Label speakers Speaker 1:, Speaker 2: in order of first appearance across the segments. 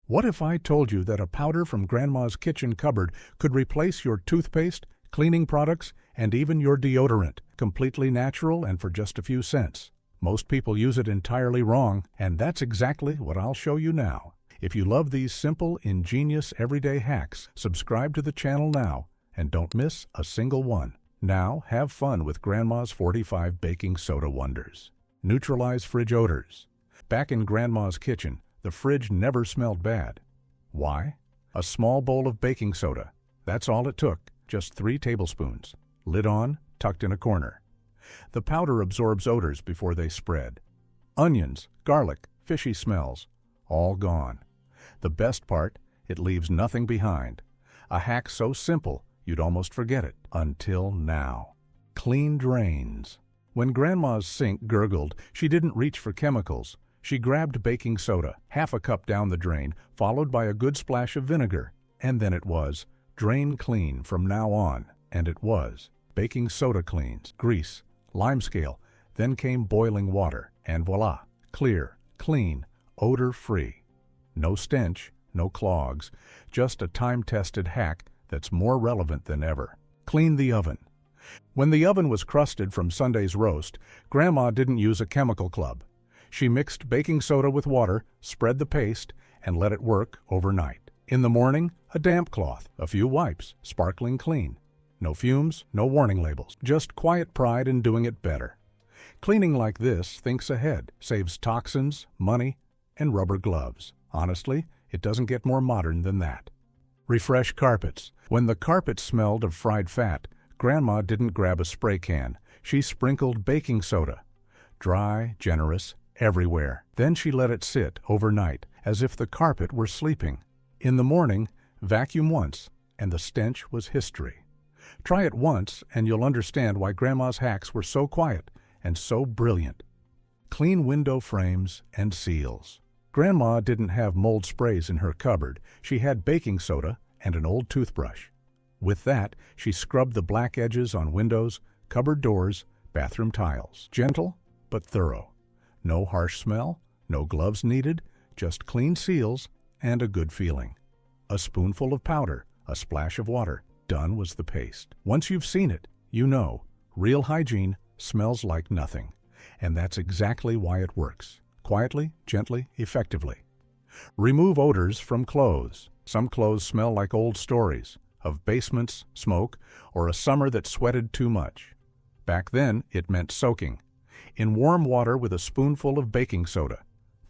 Speaker 1: What if I told you that a powder from Grandma's kitchen cupboard could replace your toothpaste, cleaning products, and even your deodorant, completely natural and for just a few cents? Most people use it entirely wrong, and that's exactly what I'll show you now. If you love these simple, ingenious, everyday hacks, subscribe to the channel now and don't miss a single one. Now, have fun with Grandma's 45 baking soda wonders. Neutralize fridge odors. Back in Grandma's kitchen, the fridge never smelled bad. Why? A small bowl of baking soda. That's all it took, just 3 tablespoons. Lid on, tucked in a corner. The powder absorbs odors before they spread. Onions, garlic, fishy smells, all gone. The best part, it leaves nothing behind. A hack so simple, you'd almost forget it, until now. Clean drains. When Grandma's sink gurgled, she didn't reach for chemicals. She grabbed baking soda, half a cup down the drain, followed by a good splash of vinegar. And then it was, drain clean from now on. And it was. Baking soda cleans, grease, limescale, then came boiling water, and voila, clear, clean, odor-free. No stench, no clogs, just a time-tested hack that's more relevant than ever. Clean the oven. When the oven was crusted from Sunday's roast, Grandma didn't use a chemical club. She mixed baking soda with water, spread the paste, and let it work overnight. In the morning, a damp cloth, a few wipes, sparkling clean. No fumes, no warning labels, just quiet pride in doing it better. Cleaning like this thinks ahead, saves toxins, money, and rubber gloves. Honestly, it doesn't get more modern than that. Refresh carpets. When the carpet smelled of fried fat, Grandma didn't grab a spray can. She sprinkled baking soda. Dry, generous, everywhere. Then she let it sit overnight, as if the carpet were sleeping. In the morning, vacuum once, and the stench was history. Try it once, and you'll understand why Grandma's hacks were so quiet and so brilliant. Clean window frames and seals. Grandma didn't have mold sprays in her cupboard. She had baking soda and an old toothbrush. With that, she scrubbed the black edges on windows, cupboard doors, bathroom tiles. Gentle, but thorough. No harsh smell, no gloves needed, just clean seals and a good feeling. A spoonful of powder, a splash of water. Done was the paste. Once you've seen it, you know, real hygiene smells like nothing. And that's exactly why it works. Quietly, gently, effectively. Remove odors from clothes. Some clothes smell like old stories of basements, smoke, or a summer that sweated too much. Back then, it meant soaking. In warm water with a spoonful of baking soda.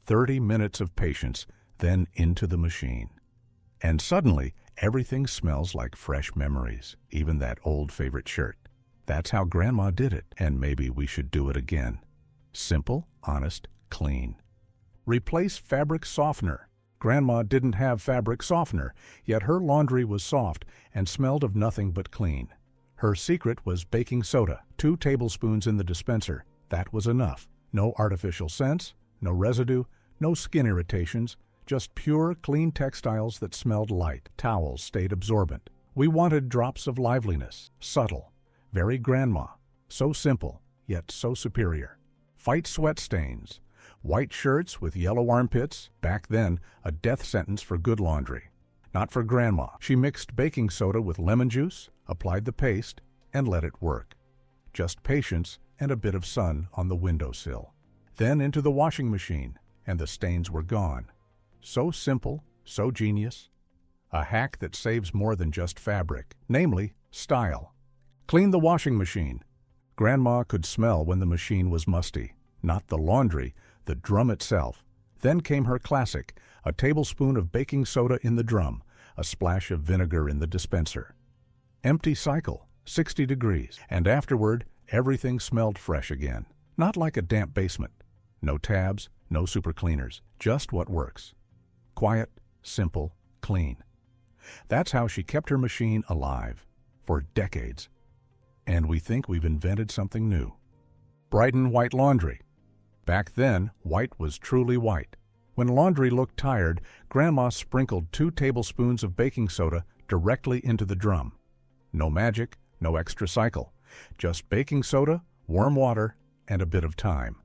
Speaker 1: 30 minutes of patience, then into the machine. And suddenly, everything smells like fresh memories, even that old favorite shirt. That's how Grandma did it, and maybe we should do it again. Simple, honest, clean. Replace fabric softener. Grandma didn't have fabric softener, yet her laundry was soft and smelled of nothing but clean. Her secret was baking soda, 2 tablespoons in the dispenser. That was enough. No artificial scents, no residue, no skin irritations, just pure, clean textiles that smelled light. Towels stayed absorbent. We wanted drops of liveliness, subtle, very Grandma, so simple, yet so superior. Fight sweat stains. White shirts with yellow armpits, back then a death sentence for good laundry. Not for Grandma. She mixed baking soda with lemon juice, applied the paste, and let it work. Just patience and a bit of sun on the windowsill. Then into the washing machine, and the stains were gone. So simple, so genius. A hack that saves more than just fabric, namely, style. Clean the washing machine. Grandma could smell when the machine was musty. Not the laundry, the drum itself. Then came her classic, a tablespoon of baking soda in the drum, a splash of vinegar in the dispenser. Empty cycle, 60 degrees, and afterward, everything smelled fresh again. Not like a damp basement. No tabs, no super cleaners, just what works. Quiet, simple, clean. That's how she kept her machine alive for decades. And we think we've invented something new. Brighten white laundry. Back then, white was truly white. When laundry looked tired, Grandma sprinkled 2 tablespoons of baking soda directly into the drum. No magic, no extra cycle. Just baking soda, warm water, and a bit of time.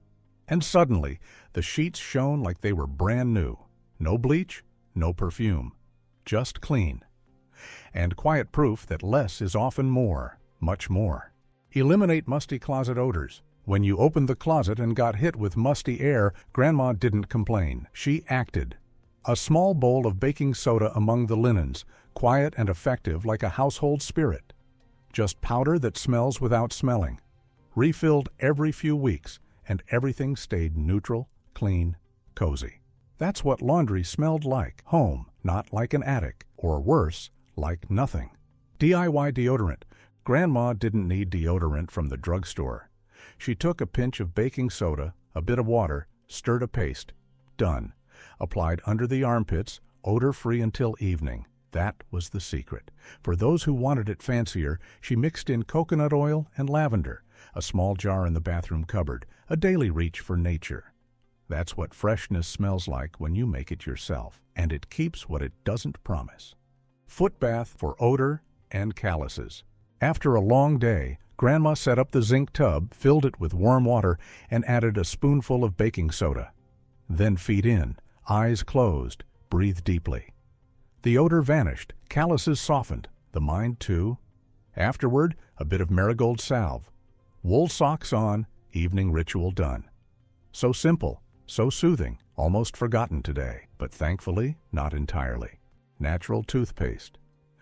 Speaker 1: And suddenly, the sheets shone like they were brand new. No bleach, no perfume. Just clean. And quiet proof that less is often more, much more. Eliminate musty closet odors. When you opened the closet and got hit with musty air, Grandma didn't complain. She acted. A small bowl of baking soda among the linens, quiet and effective like a household spirit. Just powder that smells without smelling. Refilled every few weeks, and everything stayed neutral, clean, cozy. That's what laundry smelled like. Home, not like an attic. Or worse, like nothing. DIY deodorant. Grandma didn't need deodorant from the drugstore. She took a pinch of baking soda, a bit of water, stirred a paste. Done. Applied under the armpits, odor-free until evening. That was the secret. For those who wanted it fancier, she mixed in coconut oil and lavender, a small jar in the bathroom cupboard, a daily reach for nature. That's what freshness smells like when you make it yourself, and it keeps what it doesn't promise. Foot bath for odor and calluses. After a long day, Grandma set up the zinc tub, filled it with warm water, and added a spoonful of baking soda. Then feet in, eyes closed, breathe deeply. The odor vanished, calluses softened, the mind too. Afterward, a bit of marigold salve. Wool socks on, evening ritual done. So simple, so soothing, almost forgotten today, but thankfully not entirely. Natural toothpaste.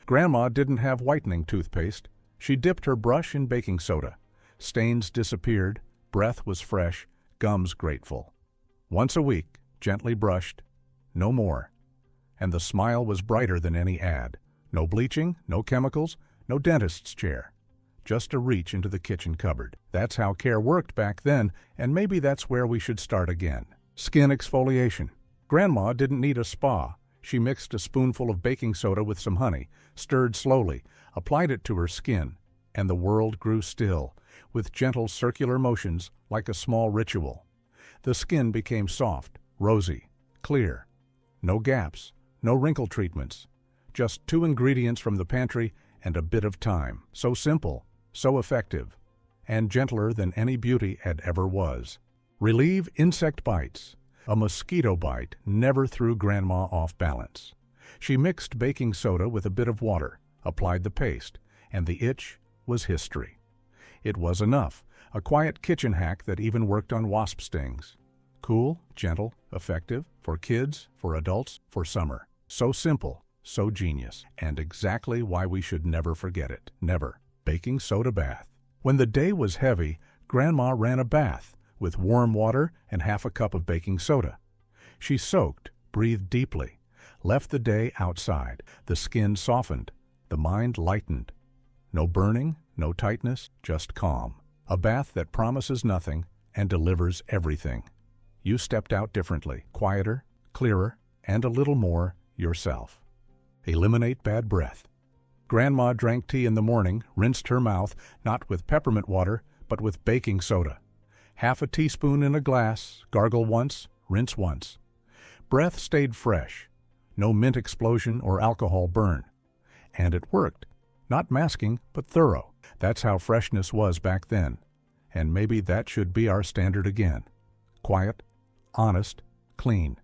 Speaker 1: Grandma didn't have whitening toothpaste. She dipped her brush in baking soda. Stains disappeared, breath was fresh, gums grateful. Once a week, gently brushed, no more. And the smile was brighter than any ad. No bleaching, no chemicals, no dentist's chair. Just a reach into the kitchen cupboard. That's how care worked back then, and maybe that's where we should start again. Skin exfoliation. Grandma didn't need a spa. She mixed a spoonful of baking soda with some honey, stirred slowly, applied it to her skin, and the world grew still, with gentle circular motions like a small ritual. The skin became soft, rosy, clear. No gaps, no wrinkle treatments. Just 2 ingredients from the pantry and a bit of time. So simple, so effective, and gentler than any beauty ad ever was. Relieve insect bites. A mosquito bite never threw Grandma off balance. She mixed baking soda with a bit of water, applied the paste, and the itch was history. It was enough, a quiet kitchen hack that even worked on wasp stings. Cool, gentle, effective, for kids, for adults, for summer. So simple, so genius, and exactly why we should never forget it. Never. Baking soda bath. When the day was heavy, Grandma ran a bath with warm water and half a cup of baking soda. She soaked, breathed deeply, left the day outside. The skin softened, the mind lightened. No burning, no tightness, just calm. A bath that promises nothing and delivers everything. You stepped out differently, quieter, clearer, and a little more yourself. Eliminate bad breath. Grandma drank tea in the morning, rinsed her mouth, not with peppermint water, but with baking soda. Half a teaspoon in a glass, gargle once, rinse once. Breath stayed fresh. No mint explosion or alcohol burn. And it worked. Not masking, but thorough. That's how freshness was back then. And maybe that should be our standard again. Quiet, honest, clean.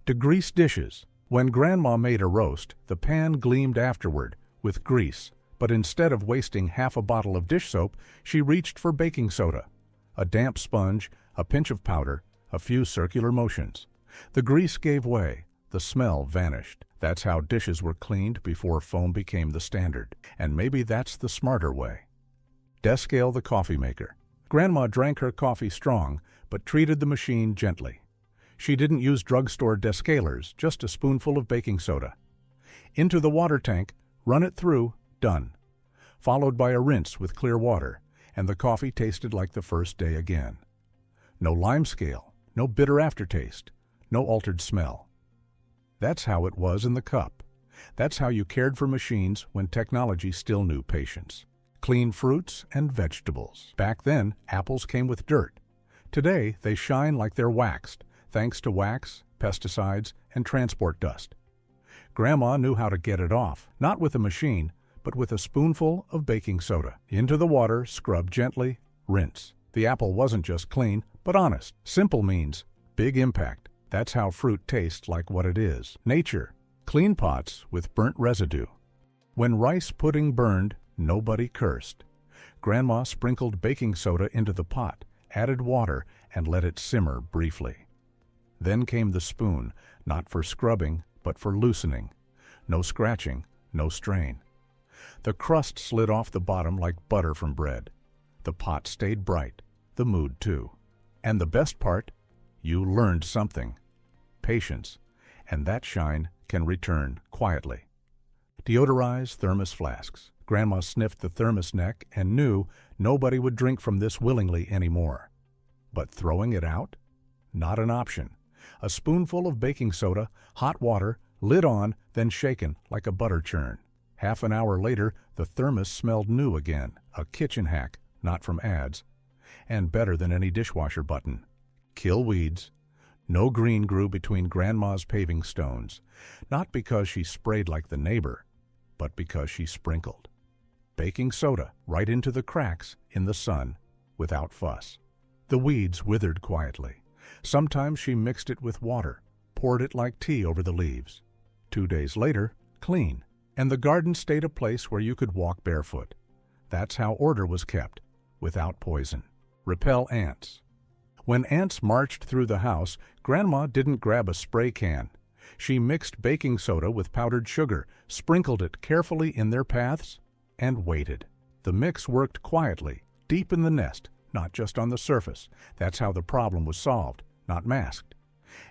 Speaker 1: Degrease dishes. When Grandma made a roast, the pan gleamed afterward with grease, but instead of wasting half a bottle of dish soap, she reached for baking soda. A damp sponge, a pinch of powder, a few circular motions. The grease gave way, the smell vanished. That's how dishes were cleaned before foam became the standard. And maybe that's the smarter way. Descale the coffee maker. Grandma drank her coffee strong, but treated the machine gently. She didn't use drugstore descalers, just a spoonful of baking soda. Into the water tank, run it through, done. Followed by a rinse with clear water, and the coffee tasted like the first day again. No lime scale, no bitter aftertaste, no altered smell. That's how it was in the cup. That's how you cared for machines when technology still knew patience. Clean fruits and vegetables. Back then, apples came with dirt. Today, they shine like they're waxed, thanks to wax, pesticides, and transport dust. Grandma knew how to get it off, not with a machine, but with a spoonful of baking soda. Into the water, scrub gently, rinse. The apple wasn't just clean, but honest. Simple means big impact. That's how fruit tastes like what it is. Nature, Clean pots with burnt residue. When rice pudding burned, nobody cursed. Grandma sprinkled baking soda into the pot, added water, and let it simmer briefly. Then came the spoon, not for scrubbing, but for loosening. No scratching, no strain. The crust slid off the bottom like butter from bread. The pot stayed bright, the mood too. And the best part, you learned something. Patience, and that shine can return quietly. Deodorized thermos flasks. Grandma sniffed the thermos neck and knew nobody would drink from this willingly anymore. But throwing it out? Not an option. A spoonful of baking soda, hot water, lid on, then shaken like a butter churn. Half an hour later, the thermos smelled new again, a kitchen hack, not from ads, and better than any dishwasher button. Kill weeds. No green grew between Grandma's paving stones, not because she sprayed like the neighbor, but because she sprinkled baking soda right into the cracks in the sun without fuss. The weeds withered quietly. Sometimes she mixed it with water, poured it like tea over the leaves. 2 days later, clean, and the garden stayed a place where you could walk barefoot. That's how order was kept, without poison. Repel ants. When ants marched through the house, Grandma didn't grab a spray can. She mixed baking soda with powdered sugar, sprinkled it carefully in their paths, and waited. The mix worked quietly, deep in the nest, not just on the surface. That's how the problem was solved, not masked.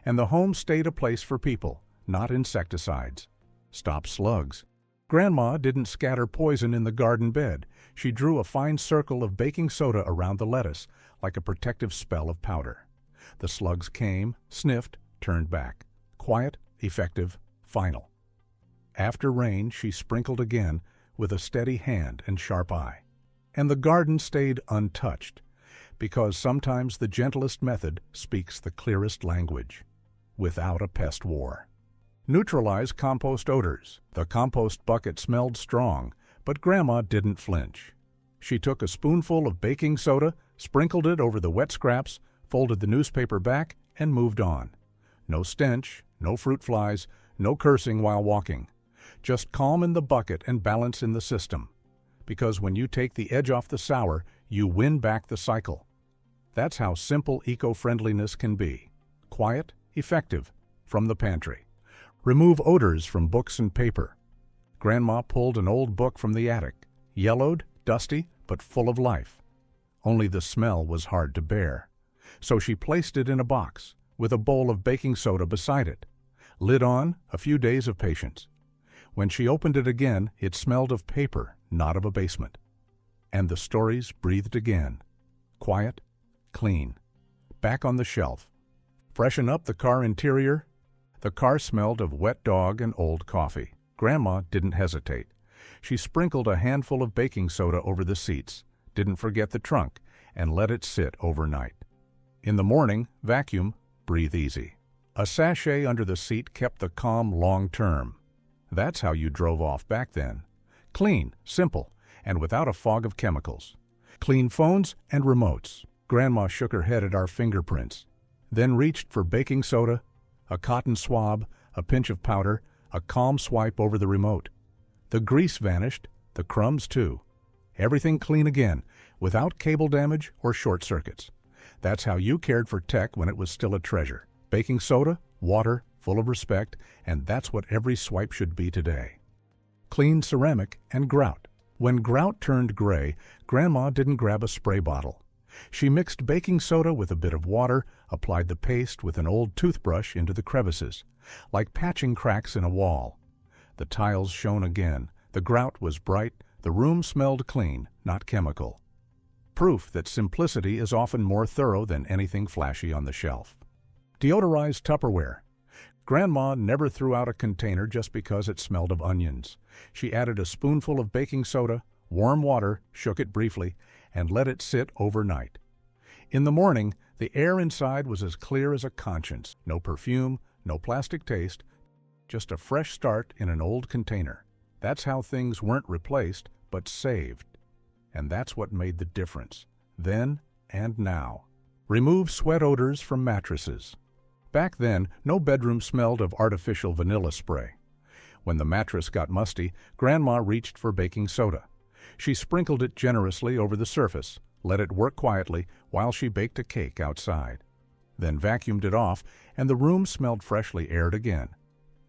Speaker 1: And the home stayed a place for people, not insecticides. Stop slugs. Grandma didn't scatter poison in the garden bed. She drew a fine circle of baking soda around the lettuce, like a protective spell of powder. The slugs came, sniffed, turned back. Quiet, effective, final. After rain, she sprinkled again with a steady hand and sharp eye. And the garden stayed untouched, because sometimes the gentlest method speaks the clearest language, without a pest war. Neutralize compost odors. The compost bucket smelled strong, but Grandma didn't flinch. She took a spoonful of baking soda, sprinkled it over the wet scraps, folded the newspaper back, and moved on. No stench, no fruit flies, no cursing while walking. Just calm in the bucket and balance in the system. Because when you take the edge off the sour, you win back the cycle. That's how simple eco-friendliness can be. Quiet, effective, from the pantry. Remove odors from books and paper. Grandma pulled an old book from the attic, yellowed, dusty, but full of life. Only the smell was hard to bear. So she placed it in a box, with a bowl of baking soda beside it. Lid on, a few days of patience. When she opened it again, it smelled of paper, not of a basement. And the stories breathed again. Quiet, clean. Back on the shelf. Freshen up the car interior. The car smelled of wet dog and old coffee. Grandma didn't hesitate. She sprinkled a handful of baking soda over the seats, didn't forget the trunk, and let it sit overnight. In the morning, vacuum, breathe easy. A sachet under the seat kept the calm long term. That's how you drove off back then. Clean, simple, and without a fog of chemicals. Clean phones and remotes. Grandma shook her head at our fingerprints, then reached for baking soda, a cotton swab, a pinch of powder, a calm swipe over the remote. The grease vanished, the crumbs too. Everything clean again, without cable damage or short circuits. That's how you cared for tech when it was still a treasure. Baking soda, water, full of respect, and that's what every swipe should be today. Clean ceramic and grout. When grout turned gray, Grandma didn't grab a spray bottle. She mixed baking soda with a bit of water, applied the paste with an old toothbrush into the crevices, like patching cracks in a wall. The tiles shone again, the grout was bright, the room smelled clean, not chemical. Proof that simplicity is often more thorough than anything flashy on the shelf. Deodorized Tupperware. Grandma never threw out a container just because it smelled of onions. She added a spoonful of baking soda, warm water, shook it briefly, and let it sit overnight. In the morning, the air inside was as clear as a conscience. No perfume, no plastic taste, just a fresh start in an old container. That's how things weren't replaced, but saved. And that's what made the difference, then and now. Remove sweat odors from mattresses. Back then, no bedroom smelled of artificial vanilla spray. When the mattress got musty, Grandma reached for baking soda. She sprinkled it generously over the surface, let it work quietly while she baked a cake outside. Then vacuumed it off, and the room smelled freshly aired again.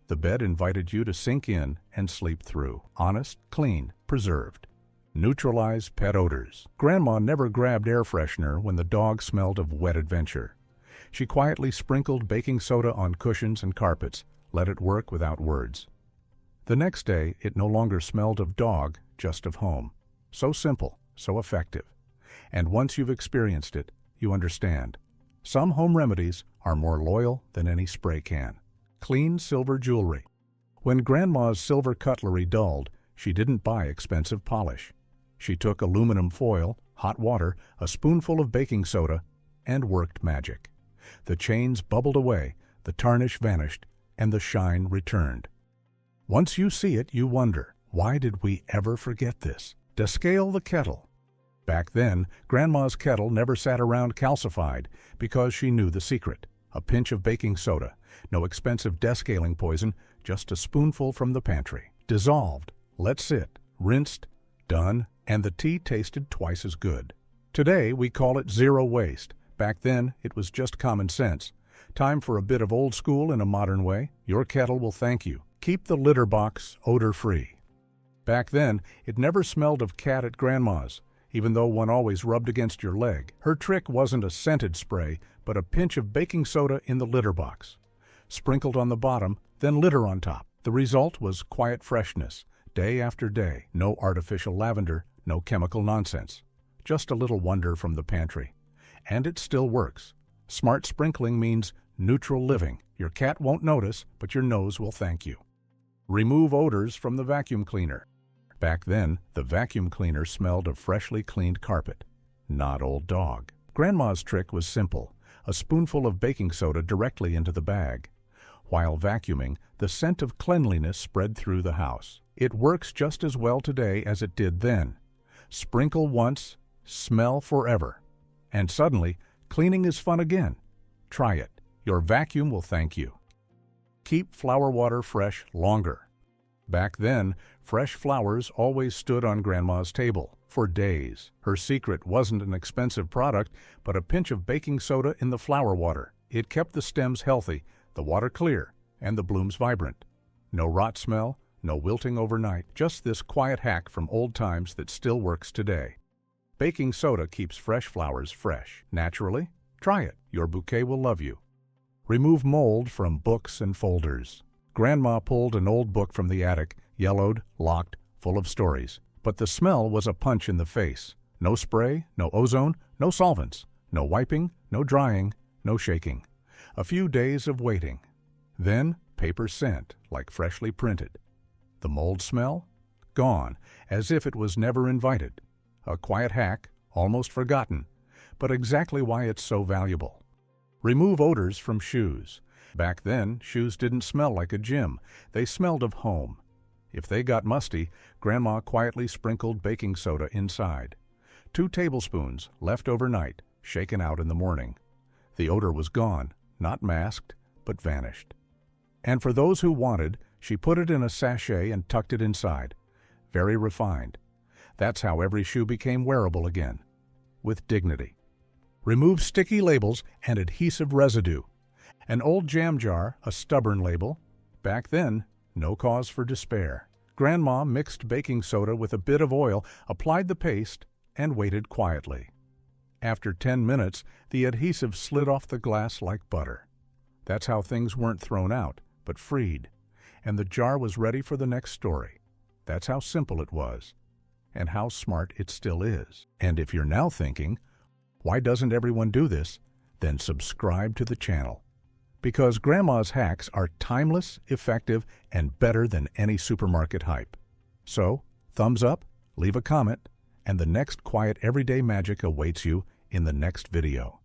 Speaker 1: The bed invited you to sink in and sleep through. Honest, clean, preserved. Neutralize pet odors. Grandma never grabbed air freshener when the dog smelled of wet adventure. She quietly sprinkled baking soda on cushions and carpets, let it work without words. The next day, it no longer smelled of dog, just of home. So simple, so effective. And once you've experienced it, you understand. Some home remedies are more loyal than any spray can. Clean silver jewelry. When Grandma's silver cutlery dulled, she didn't buy expensive polish. She took aluminum foil, hot water, a spoonful of baking soda, and worked magic. The chains bubbled away, the tarnish vanished, and the shine returned. Once you see it, you wonder, why did we ever forget this? Descale the kettle. Back then, Grandma's kettle never sat around calcified because she knew the secret. A pinch of baking soda, no expensive descaling poison, just a spoonful from the pantry. Dissolved, let sit, rinsed, done, and the tea tasted twice as good. Today, we call it zero waste. Back then, it was just common sense. Time for a bit of old school in a modern way. Your kettle will thank you. Keep the litter box odor-free. Back then, it never smelled of cat at Grandma's, even though one always rubbed against your leg. Her trick wasn't a scented spray, but a pinch of baking soda in the litter box. Sprinkled on the bottom, then litter on top. The result was quiet freshness, day after day. No artificial lavender, no chemical nonsense. Just a little wonder from the pantry. And it still works. Smart sprinkling means neutral living. Your cat won't notice, but your nose will thank you. Remove odors from the vacuum cleaner. Back then, the vacuum cleaner smelled of freshly cleaned carpet, not old dog. Grandma's trick was simple, a spoonful of baking soda directly into the bag. While vacuuming, the scent of cleanliness spread through the house. It works just as well today as it did then. Sprinkle once, smell forever. And suddenly, cleaning is fun again. Try it. Your vacuum will thank you. Keep flower water fresh longer. Back then, fresh flowers always stood on Grandma's table for days. Her secret wasn't an expensive product, but a pinch of baking soda in the flower water. It kept the stems healthy, the water clear, and the blooms vibrant. No rot smell, no wilting overnight, just this quiet hack from old times that still works today. Baking soda keeps fresh flowers fresh. Naturally? Try it. Your bouquet will love you. Remove mold from books and folders. Grandma pulled an old book from the attic, yellowed, locked, full of stories. But the smell was a punch in the face. No spray, no ozone, no solvents, no wiping, no drying, no shaking. A few days of waiting. Then paper scent, like freshly printed. The mold smell? Gone, as if it was never invited. A quiet hack, almost forgotten, but exactly why it's so valuable. Remove odors from shoes. Back then, shoes didn't smell like a gym. They smelled of home. If they got musty, Grandma quietly sprinkled baking soda inside. 2 tablespoons, left overnight, shaken out in the morning. The odor was gone, not masked, but vanished. And for those who wanted, she put it in a sachet and tucked it inside. Very refined. That's how every shoe became wearable again, with dignity. Remove sticky labels and adhesive residue. An old jam jar, a stubborn label. Back then, no cause for despair. Grandma mixed baking soda with a bit of oil, applied the paste, and waited quietly. After 10 minutes, the adhesive slid off the glass like butter. That's how things weren't thrown out, but freed. And the jar was ready for the next story. That's how simple it was. And how smart it still is. And if you're now thinking, why doesn't everyone do this? Then subscribe to the channel. Because Grandma's hacks are timeless, effective, and better than any supermarket hype. So, thumbs up, leave a comment, and the next quiet everyday magic awaits you in the next video.